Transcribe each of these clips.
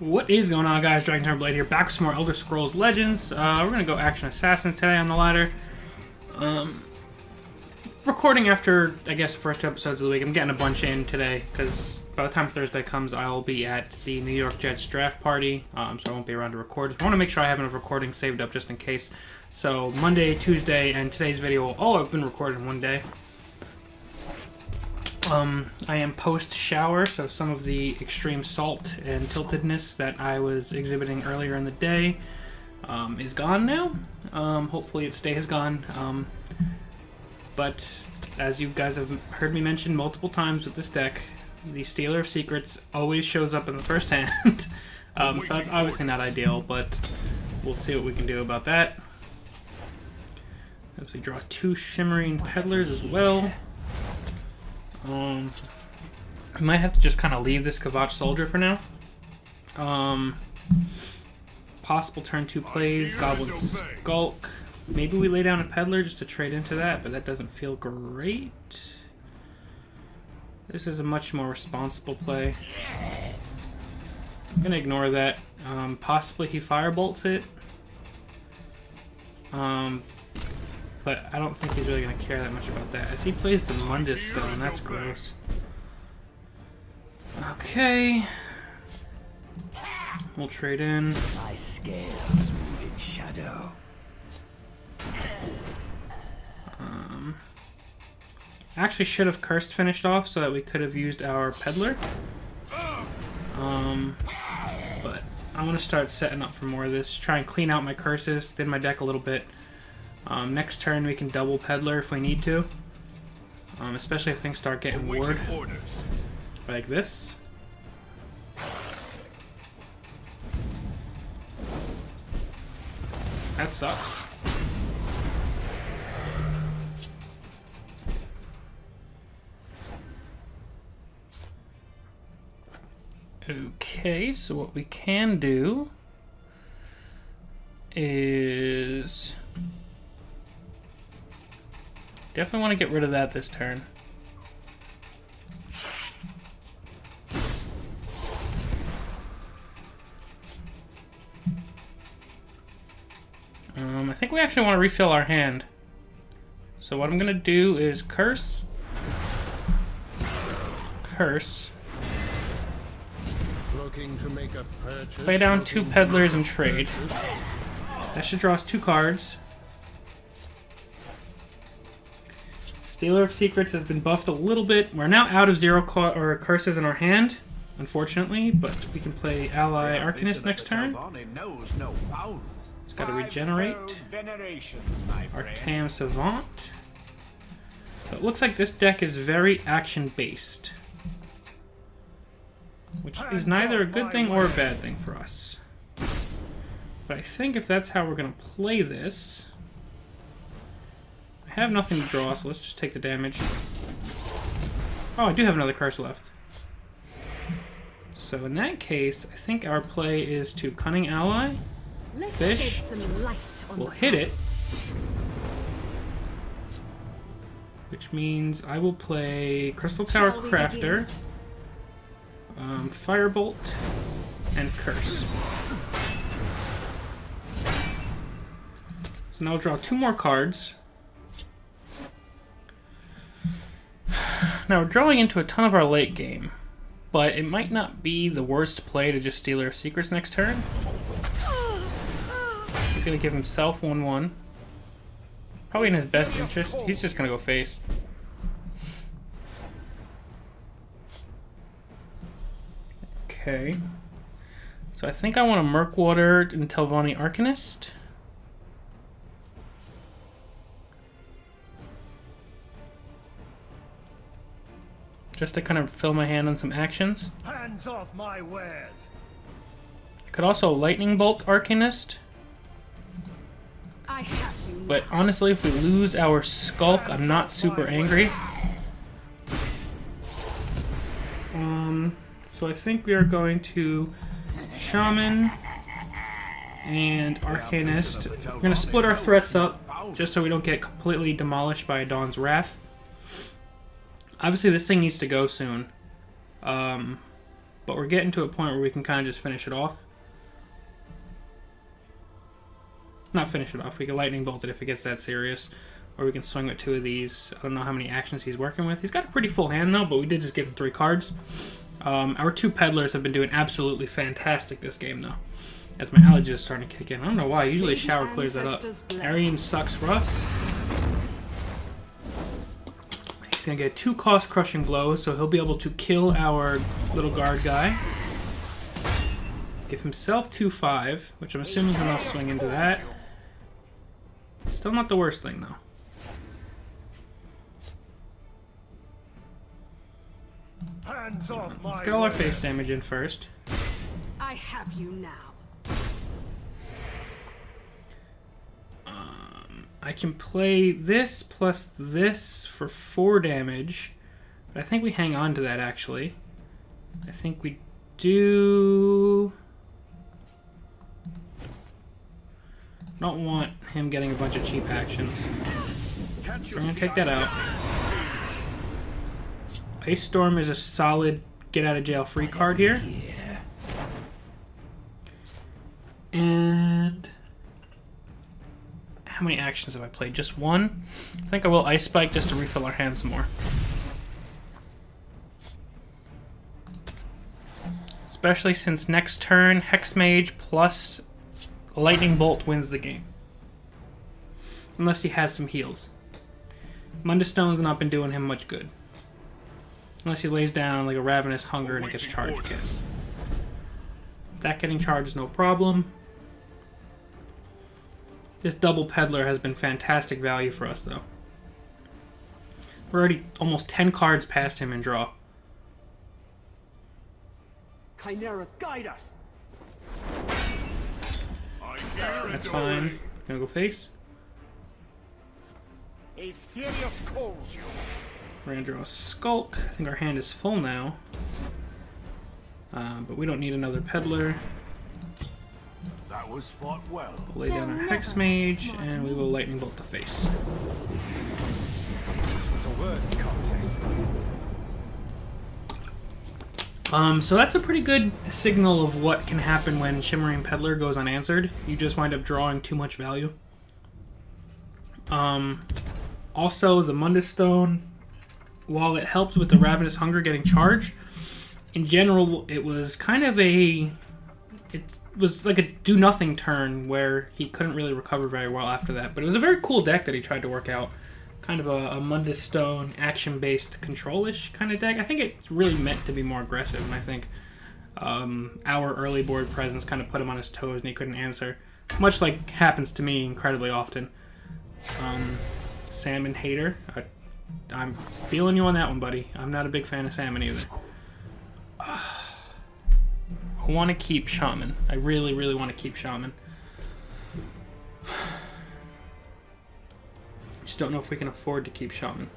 What is going on, guys? Blade here, back with some more Elder Scrolls Legends. We're gonna go Action Assassins today on the ladder. Recording after, I guess, the first 2 episodes of the week. I'm getting a bunch in today, because by the time Thursday comes, I'll be at the New York Jets draft party, so I won't be around to record. I want to make sure I have enough recording saved up just in case. So Monday, Tuesday, and today's video will all have been recorded in one day. I am post-shower, so some of the extreme salt and tiltedness that I was exhibiting earlier in the day is gone now. Hopefully it stays gone. But as you guys have heard me mention multiple times with this deck, the Stealer of Secrets always shows up in the first hand. So that's obviously not ideal, but we'll see what we can do about that. As we draw 2 Shimmering Peddlers as well. I might have to just kind of leave this Kvatch Soldier for now. Possible turn 2 plays, Goblin Skulk. Maybe we lay down a Peddler just to trade into that, but that doesn't feel great. This is a much more responsible play. I'm gonna ignore that. Possibly he Firebolts it. But I don't think he's really going to care that much about that. As he plays the Mundus Stone, that's gross. Okay. We'll trade in. My scales move in shadow. Actually should have Cursed finished off so that we could have used our Peddler. But I'm going to start setting up for more of this. Try and clean out my curses, thin my deck a little bit. Next turn we can double Peddler if we need to, especially if things start getting ward, like this. That sucks. Okay, so what we can do is definitely want to get rid of that this turn. I think we actually want to refill our hand. So what I'm going to do is curse, Looking to make a purchase, play down 2 Peddlers and trade. That should draw us 2 cards. Stealer of Secrets has been buffed a little bit. We're now out of 0 curses in our hand, unfortunately, but we can play Ally Arcanist next turn. It's got to regenerate. Arcane Savant. So it looks like this deck is very action-based, which is neither a good thing or a bad thing for us. But I think if that's how we're going to play this... I have nothing to draw, so let's just take the damage. Oh, I do have another curse left. So in that case, I think our play is to Cunning Ally. Fish. We'll hit it. Which means I will play Crystal Tower Crafter, Firebolt, and Curse. So now I'll draw 2 more cards. Now we're drawing into a ton of our late game, but it might not be the worst play to just Stealer of Secrets next turn. He's going to give himself 1/1. Probably in his best interest. He's just going to go face. Okay. So I think I want to Murkwater and Telvanni Arcanist. Just to kind of fill my hand on some actions. Hands off my wares. I could also Lightning Bolt Arcanist. But honestly, if we lose our Skulk, I'm not super angry. So I think we are going to Shaman and Arcanist. We're going to split our threats up just so we don't get completely demolished by Dawn's Wrath. Obviously, this thing needs to go soon. but we're getting to a point where we can kind of just finish it off. Not finish it off. We can lightning bolt it if it gets that serious. Or we can swing with 2 of these. I don't know how many actions he's working with. He's got a pretty full hand though, but we did just give him 3 cards. Our 2 peddlers have been doing absolutely fantastic this game though. As my allergy is starting to kick in. I don't know why. Usually a shower clears that up. Arian sucks for us. He's going to get 2 cost crushing blows, so he'll be able to kill our little guard guy. Give himself 2/5, which I'm assuming he'll swing into that. Still not the worst thing though. Hands off my Let's get all our face damage in first. I have you now. I can play this plus this for 4 damage, but I think we hang on to that actually. I think we do. Don't want him getting a bunch of cheap actions. So I'm going to take that out. Ice Storm is a solid get out of jail free card here. And how many actions have I played? Just 1? I think I will Ice Spike just to refill our hand some more. Especially since next turn, Hex Mage plus Lightning Bolt wins the game. Unless he has some heals. Mundastone's not been doing him much good. Unless he lays down like a Ravenous Hunger and it gets charged again. That getting charged is no problem. This double peddler has been fantastic value for us though. We're already almost 10 cards past him in draw. Chimera, guide us. That's fine. Gonna go face. Aetherius calls you. We're gonna draw a Skulk. I think our hand is full now. But we don't need another peddler. That was fought well. We'll lay down our Hex Mage and we will Lightning Bolt the face. It's a word contest. So that's a pretty good signal of what can happen when Shimmering Peddler goes unanswered. You just wind up drawing too much value. Also, the Mundastone, while it helped with the Ravenous Hunger getting charged, in general, it was kind of a... It was like a do-nothing turn where he couldn't really recover very well after that. But it was a very cool deck that he tried to work out. Kind of a Mundastone action-based control-ish kind of deck. I think it's really meant to be more aggressive, and I think our early board presence kind of put him on his toes and he couldn't answer. Much like happens to me incredibly often. Salmon hater. I'm feeling you on that one, buddy. I'm not a big fan of salmon either. I want to keep Shaman. I really, really want to keep Shaman. Just don't know if we can afford to keep Shaman.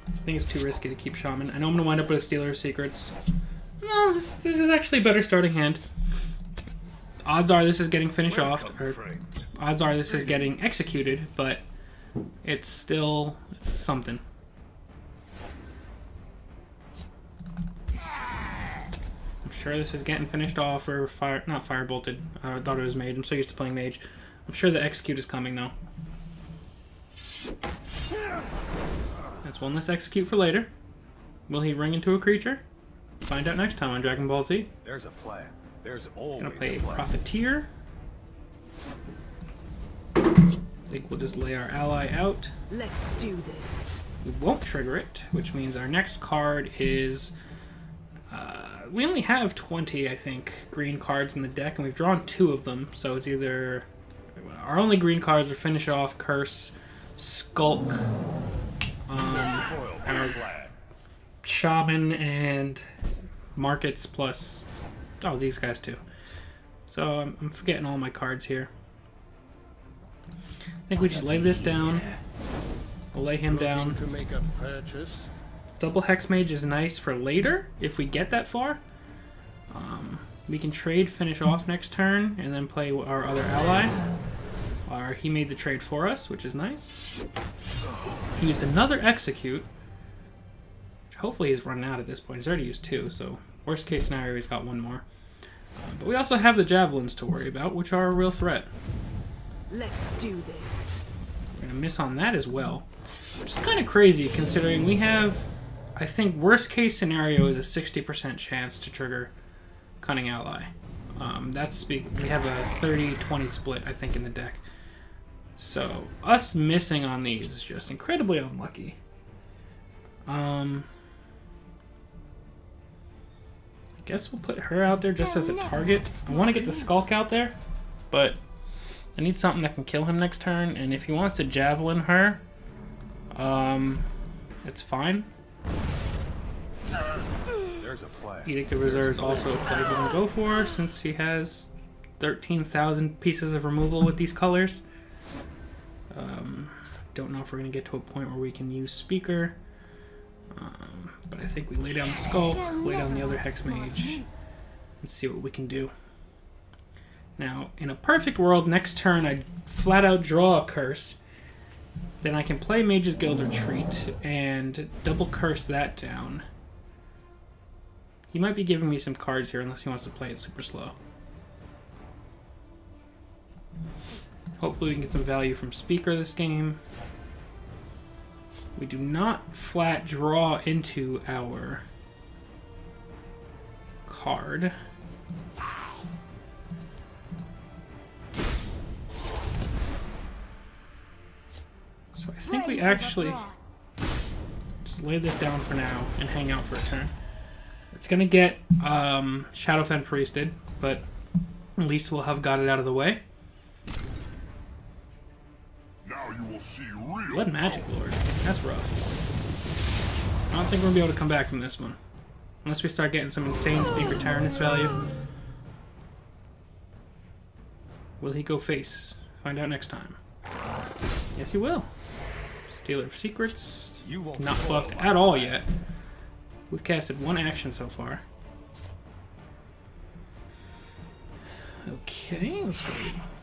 I think it's too risky to keep Shaman. I know I'm going to wind up with a Stealer of Secrets. No, this is actually a better starting hand. Odds are this is getting finished off, or odds are this is getting executed, but it's still, it's something. I'm sure this is getting finished off, or not firebolted. I thought it was mage. I'm so used to playing mage. I'm sure the execute is coming though. That's one less execute for later. Will he ring into a creature? Find out next time on Dragon Ball Z. There's a plan. There's always Gonna play a plan. Profiteer. I think we'll just lay our ally out. Let's do this. We won't trigger it, which means our next card is... we only have 20, I think, green cards in the deck, and we've drawn 2 of them. So it's either... Our only green cards are Finish Off, Curse, Skulk, our Shaman, and Markets plus... Oh, these guys too. So I'm forgetting all my cards here. I think we just lay this down. We'll lay him down. To make a purchase. Double Hex Mage is nice for later, if we get that far. We can trade Finish Off next turn, and then play our other ally. He made the trade for us, which is nice. He used another Execute, Hopefully he's running out at this point. He's already used 2, so worst case scenario, he's got 1 more. But we also have the javelins to worry about, which are a real threat. Let's do this. We're going to miss on that as well, which is kind of crazy considering we have, I think, worst case scenario is a 60% chance to trigger Cunning Ally. We have a 30-20 split, I think, in the deck. So us missing on these is just incredibly unlucky. I guess we'll put her out there just as a target. I want to get the Skulk out there, but I need something that can kill him next turn, and if he wants to Javelin her, it's fine. There's a plan. Edict of Reserve is also a play we can go for, since he has 13,000 pieces of removal with these colors. Don't know if we're going to get to a point where we can use Speaker. But I think we lay down the Skulk, lay down the other Hex Mage, and see what we can do. Now, in a perfect world, next turn I flat out draw a curse. Then I can play Mage's Guild Retreat and double curse that down. He might be giving me some cards here unless he wants to play it super slow. Hopefully we can get some value from Speaker this game. We do not flat draw into our card. So I think we actually just lay this down for now and hang out for a turn. It's going to get Shadowfen Priested, but at least we'll have got it out of the way. Now you will see real. Blood Magic Lord. That's rough. I don't think we're going to be able to come back from this one. Unless we start getting some insane Speaker Tyrannus value. Will he go face? Find out next time. Yes, he will. Stealer of Secrets. Not buffed at all yet. We've casted 1 action so far. Okay, let's go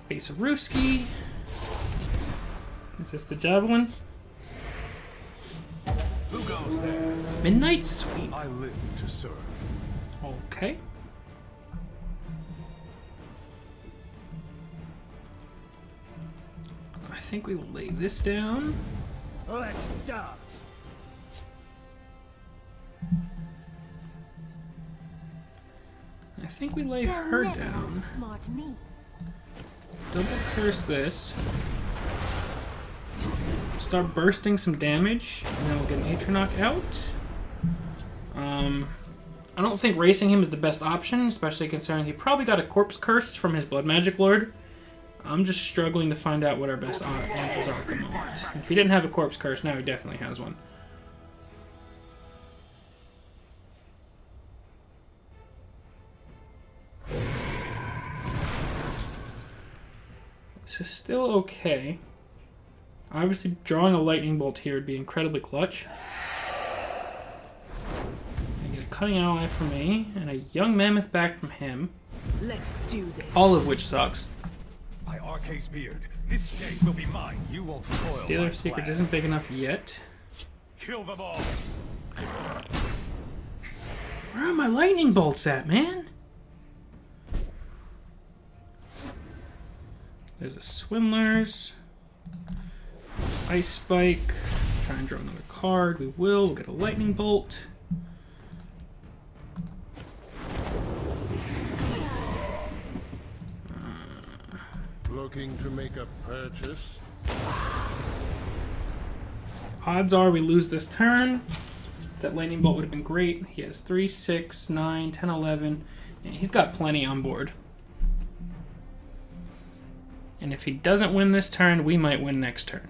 face a Ruski. Is this the Javelin? Who goes there? Midnight Sweep. I live to serve. Okay. I think we lay this down. Let's dance. I think we lay her down. Smart me. Double curse this. Start bursting some damage, and then we'll get an Atronach out. I don't think racing him is the best option, especially considering he probably got a Corpse Curse from his Blood Magic Lord. I'm just struggling to find out what our best answers are at the moment. If he didn't have a Corpse Curse, now he definitely has one. This is still okay. Obviously, drawing a Lightning Bolt here would be incredibly clutch. I get a Cunning Ally from me, and a Young Mammoth back from him. Let's do this. All of which sucks. By Arcade's beard, this day will be mine. You won't spoil Stealer my of Secrets plan. isn't big enough yet. Kill them all. Where are my Lightning Bolts at, man? There's a Swindlers. Ice Spike. Try and draw another card. We will. We'll get a Lightning Bolt. Looking to make a purchase. Odds are we lose this turn. That Lightning Bolt would have been great. He has 3, 6, 9, 10, 11. And he's got plenty on board. And if he doesn't win this turn, we might win next turn.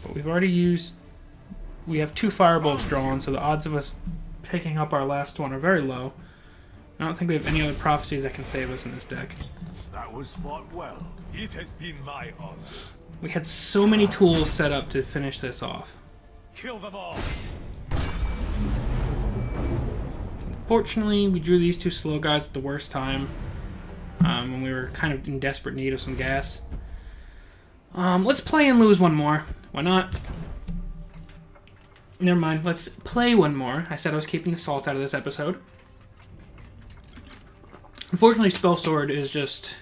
But we've already used... We have 2 Firebolts drawn, so the odds of us picking up our last one are very low. I don't think we have any other prophecies that can save us in this deck. That was fought well. It has been my honor. We had so many tools set up to finish this off. Kill them all. Unfortunately, we drew these 2 slow guys at the worst time. When we were kind of in desperate need of some gas. Let's play and lose one more. Why not? Never mind. Let's play one more. I said I was keeping the salt out of this episode. Unfortunately, Spell Sword is just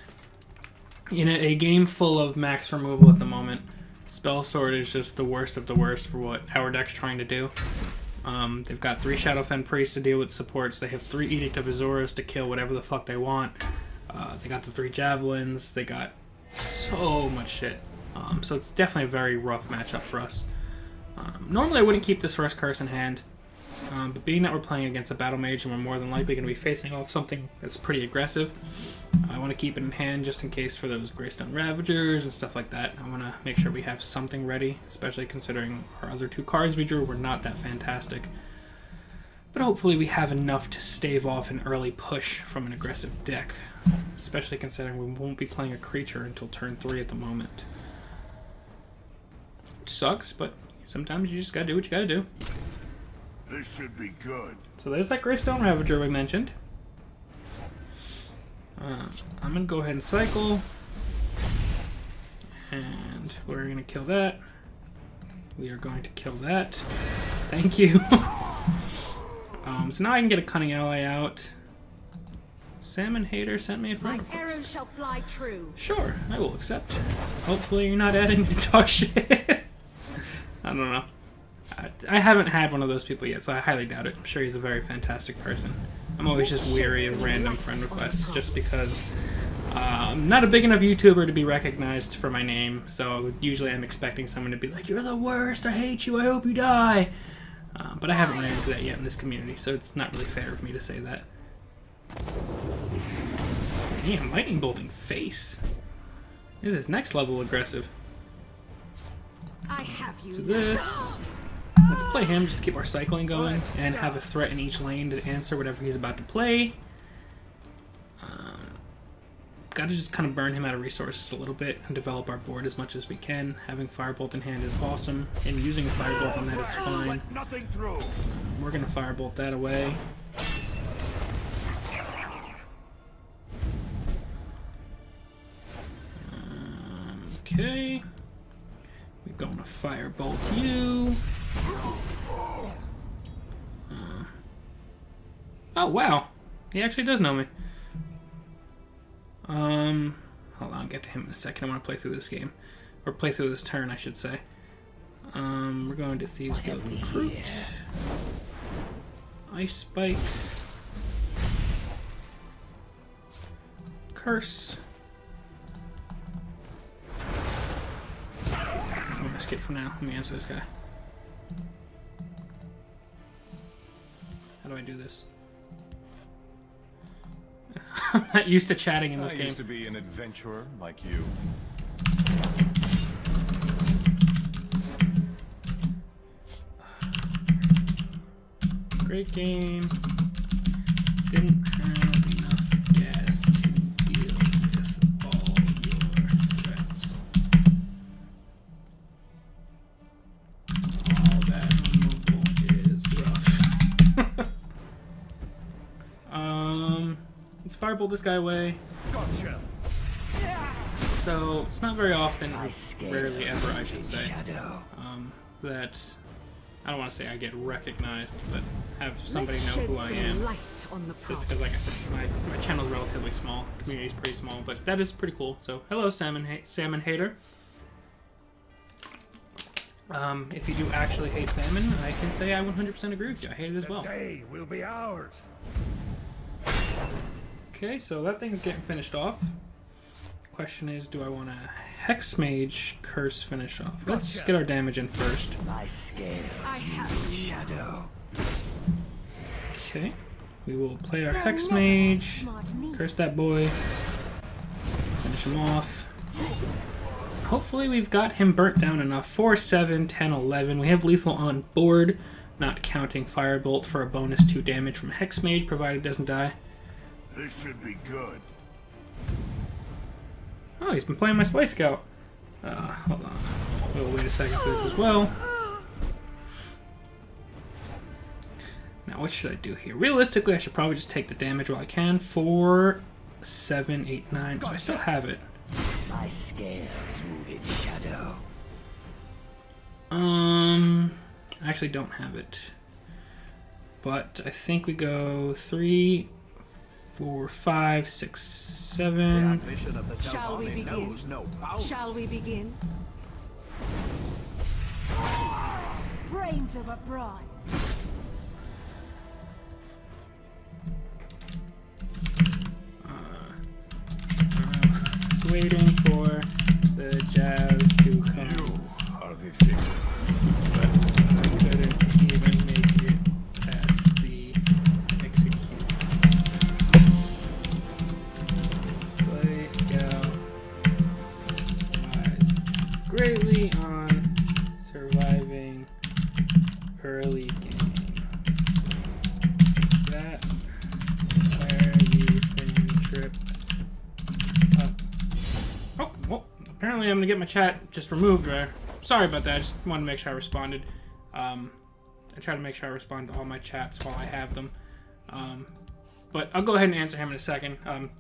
in a game full of max removal at the moment. Spell Sword is just the worst of the worst for what our deck's trying to do. They've got 3 Shadowfen Priests to deal with supports. They have 3 Edict of Azuras to kill whatever the fuck they want. They got the 3 Javelins. They got so much shit. So it's definitely a very rough matchup for us. Normally I wouldn't keep this first curse in hand. But being that we're playing against a Battle Mage and we're more than likely going to be facing off something that's pretty aggressive, I want to keep it in hand just in case for those Greystone Ravagers and stuff like that. I want to make sure we have something ready, especially considering our other 2 cards we drew were not that fantastic. But hopefully we have enough to stave off an early push from an aggressive deck, especially considering we won't be playing a creature until turn 3 at the moment. Which sucks, but sometimes you just gotta do what you gotta do. This should be good. So there's that Greystone Ravager we mentioned. I'm going to go ahead and cycle. And we're going to kill that. We are going to kill that. Thank you. So now I can get a Cunning Ally out. Salmon Hater sent me a friend. My arrows shall fly true. Sure, I will accept. Hopefully you're not adding to talk shit. I don't know. I haven't had one of those people yet, so I highly doubt it. I'm sure he's a very fantastic person. I'm always just weary of random friend requests, just because I'm not a big enough YouTuber to be recognized for my name, so usually I'm expecting someone to be like, "You're the worst, I hate you, I hope you die." But I haven't run into that yet in this community, so it's not really fair of me to say that. Damn, Lightning Bolting face. This is next level aggressive. I have you. So this... Let's play him just to keep our cycling going and have a threat in each lane to answer whatever he's about to play. Gotta just kind of burn him out of resources a little bit and develop our board as much as we can. Having Firebolt in hand is awesome, and using a Firebolt on that is fine. We're gonna Firebolt that away. Okay. We're gonna Firebolt you. Oh wow, he actually does know me. Hold on, I'll get to him in a second. I want to play through this game, or play through this turn, I should say. We're going to Thieves Guild Recruit. Ice Spike. Curse. I'm gonna skip for now. Let me answer this guy. How do I do this? I'm not used to chatting in this game. I used to be an adventurer like you. Great game. Didn't have enough gas to deal with all your threats. All that removal is rough. Let's Firebolt this guy away. Gotcha. So it's not very often, rarely ever, I should say, that I don't want to say I get recognized, but have somebody know who I am. Because, like I said, my channel is relatively small, community is pretty small, but that is pretty cool. So, hello, Salmon Hater. If you do actually hate salmon, I can say I 100% agree with you. I hate it as well. The day will be ours. Okay, so that thing's getting finished off. Question is, do I want a Hex Mage Curse finish off? Let's get our damage in first. My scales shadow. Okay, we will play our Hex Mage, curse that boy, finish him off. Hopefully we've got him burnt down enough. 4, 7, 10, 11. We have lethal on board, not counting Firebolt for a bonus 2 damage from Hex Mage, provided it doesn't die. This should be good. Oh, he's been playing my Slay Scout. Hold on. We'll wait a second for this as well. Now, what should I do here? Realistically, I should probably just take the damage while I can. 4, 7, 8, 9. So I still have it. My scales move in shadow. I actually don't have it. But I think we go 3, 4, 5, 6, 7. Shall we begin? Shall we begin? Brains of a bride. Just waiting for the jazz to come. You are the figure. But I couldn't even make it past the execution. Slay Scout relies greatly on surviving early game. Is that where you can trip up? Oh, well, apparently I'm gonna get my chat just removed there. Sorry about that, I just wanted to make sure I responded. I try to make sure I respond to all my chats while I have them. But I'll go ahead and answer him in a second.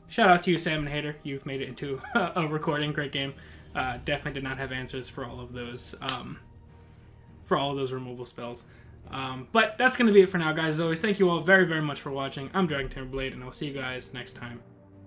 Shout out to you, Salmon Hater. You've made it into a recording. Great game. Definitely did not have answers for all of those removal spells. But that's going to be it for now, guys. As always, thank you all very, very much for watching. I'm Dragon Tamer Blade, and I'll see you guys next time.